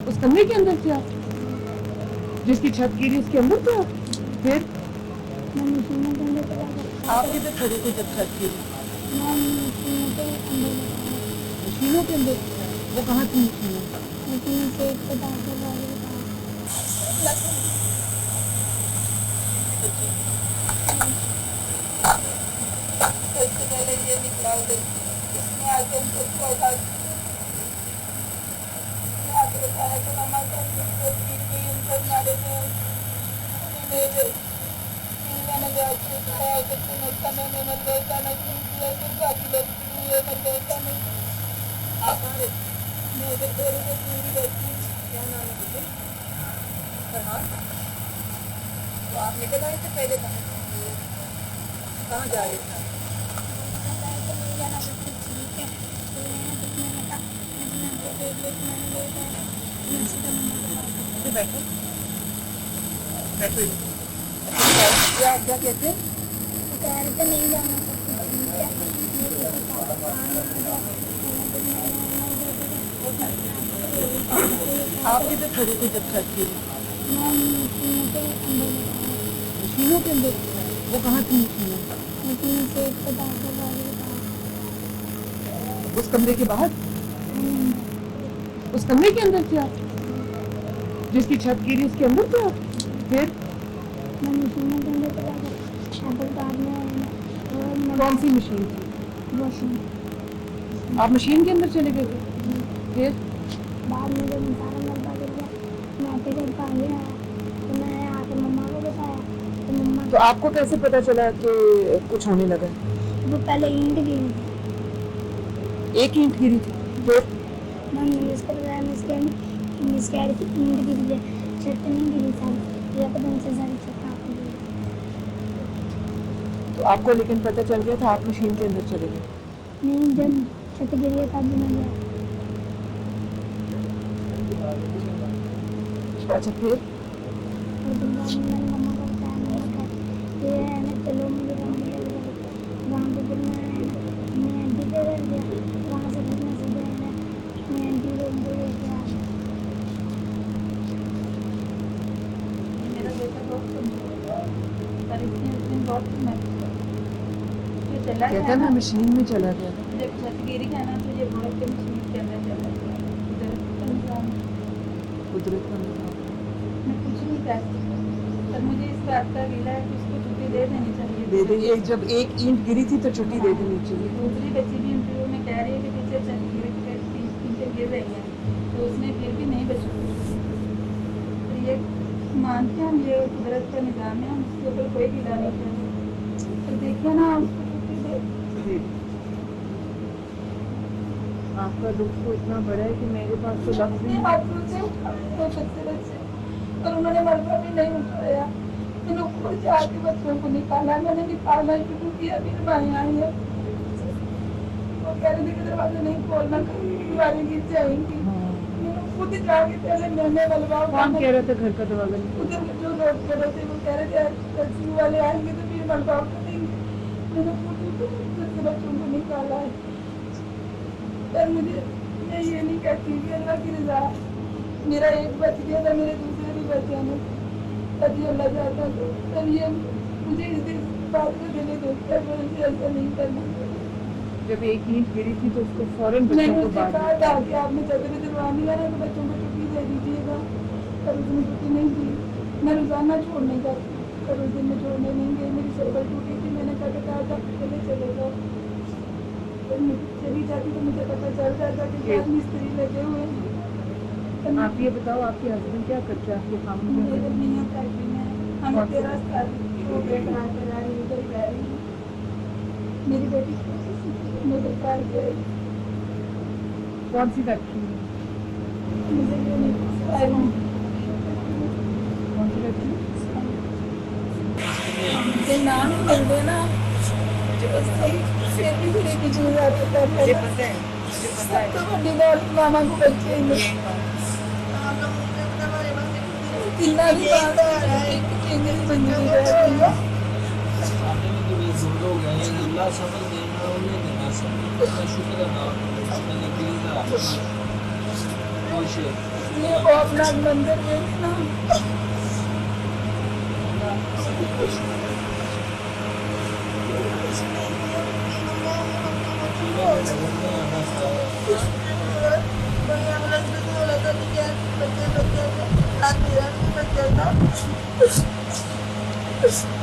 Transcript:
उस कमरे के अंदर क्या? जिसकी छत गिरी उसके अंदर था? फिर मैं मशीनों के अंदर चला गया। आप किधर खड़े थे जब छत गिरी? मैं मशीनों के अंदर लगा। मशीनों के अंदर? वो कहाँ थी मशीनें? मशीन से एक पे दाखिल वाले का सबसे पहले ये निकला उधर, उसने आके हमको उठा आके बताया कि मामा का गिर गई उनका नाले में। मैंने जाके उठाया कि उसका मैंने मतलब जाना शुरू किया, फिर बाकी लोग हुए मतलब जाने मैं उधर थोड़ी देर दूर रहती। क्या नाम है तुझे? फरहान। तो आप निकल आए थे पहले कहाँ जा रहे थे? जाना सबसे ठीक है। तो मैंने कहा मैंने बैठो बैठो। क्या कहते हैं? कह रहे थे नहीं जाना सबसे ठीक है। आप किधर खड़े थे जब छत गिरी? मैं मशीनों के अंदर लगा। मशीनों के अंदर? वो कहाँ थी मशीनें? मशीन से एक पे दाखिल वाले का उस कमरे के बाहर? उस कमरे के अंदर क्या? जिसकी छत गिरी उसके अंदर था? फिर मैं मशीनों के अंदर चला गया। एप्पल कार में कौन सी मशीन थी? वॉशिंग। आप मशीन के अंदर चले गए थे? फिर बाद में जब सारा मलबा गिर गया मैं फिर एक आगे आया तो मैंने आके मम्मा को बताया तो मम्मा तो आपको कैसे पता चला कि कुछ होने लगा? वो पहले ईंट गिरी थी। एक ईंट गिरी थी? फिर मम्मी ने इसको बताया मिस कह रही थी ईंट गिरी है, छत नहीं गिरी सारी, एकदम से सारी छत कांप गई। तो आपको लेकिन पता चल गया था, आप मशीन के अंदर चले गए? नहीं, जब छत गिरी है तब मैं गया। अच्छा फिर और फिर बाद में मैंने मम्मा को बताया, मम्मा कहा ये है ना चलो मुझे वहाँ पे फिर मैं आंटी पे रह गया, वहाँ से फिर मैं सीधे मैं आंटी रूम पे लेके आ गया। मेरा बेटा बहुत कमजोर है पर इसने उस दिन बहुत मेहनत की। ये चला कहता गया मैं ना, मशीन में चला गया था। जब छत गिरी है ना तो ये भाग के मशीन के अंदर चला गया। उधर निजाम कुदरत का निजाम। मैं कुछ नहीं कर सकती, पर मुझे इस बात का गिला है कि उसको छुट्टी दे देनी चाहिए। दे दे, जब एक ईंट गिरी थी तो छुट्टी दे देनी चाहिए। दूसरी बच्ची भी इंटरव्यू में कह रही है कि टीचर छत ईंटें गिर रही हैं तो उसने फिर भी नहीं बचा। तो ये मानते हैं हम, ये कुदरत का निजाम है, हम उसके ऊपर कोई गिला नहीं करेंगे। तो देखिए ना उसको छुट्टी दे। आपका दुख तो इतना बड़ा है कि मेरे पास तो लफ्ज़ अपने नहीं। हाथों से उठाए दो बच्चे और उन्होंने मलबा भी नहीं उठाया। मैंने खुद जाके बच्चों को निकाला, मैंने निकालना शुरू किया, फिर मैं आई है। वो कह रहे थे कि दरवाजा नहीं खोलना, दीवारें गिर जाएंगी। मैंने खुद जाके पहले मैंने मलबा कौन कह रहा था घर का दरवाजा नहीं खोलना? उधर जो लोग खड़े थे वो कह रहे थे कर्फ्यू वाले आएंगे तो फिर मलबा उठा देंगे। मैंने खुद से बच्चों को निकाला है। पर मुझे मैं ये नहीं कहती कि अल्लाह की रजा, मेरा एक बच गया था, मेरे दूसरे भी बच जाने तभी अल्लाह चाहता था। तब ये मुझे इस दिन बात को दिले देखता है, मुझे ऐसा नहीं करना। जब एक ईंट गिरी थी तो उसको फौरन बच्चों मैंने को उससे बाहर कहा था कि आपने चदर दिलवानी है ना तो बच्चों को छुट्टी दे दीजिएगा, पर उसने छुट्टी नहीं दी। मैं रोजाना छोड़ने का, पर उस दिन मैं छोड़ने नहीं गई, मेरी सर्वर टूटी थी। मैंने कहा था चले चले जाओ, पर मैं चली जाती तो मुझे पता चल जाता कि क्या मिस्त्री लगे हुए हैं। आप ये बताओ आपके हस्बैंड क्या करते हैं? आपके काम मेरे मियाँ फैक्ट्री में हम 13 साल वो बेटा कर रही उधर रह रही हूँ। मेरी बेटी मेरे कार के कौन सी फैक्ट्री में? मुझे ये नहीं पता। कौन सी फैक्ट्री? के नाम मिल देना जो सही फिर भी फिर की चीज आती है। तो बड़ी बात मामा को बच्चे ही कितना भी बात है एक चीज मंजूरी रहती है। अल्लाह सफल देना उन्हें देना सब शुक्र अदा करना खुश इसलिए वो अपना मंदिर में भी ना Bagaimana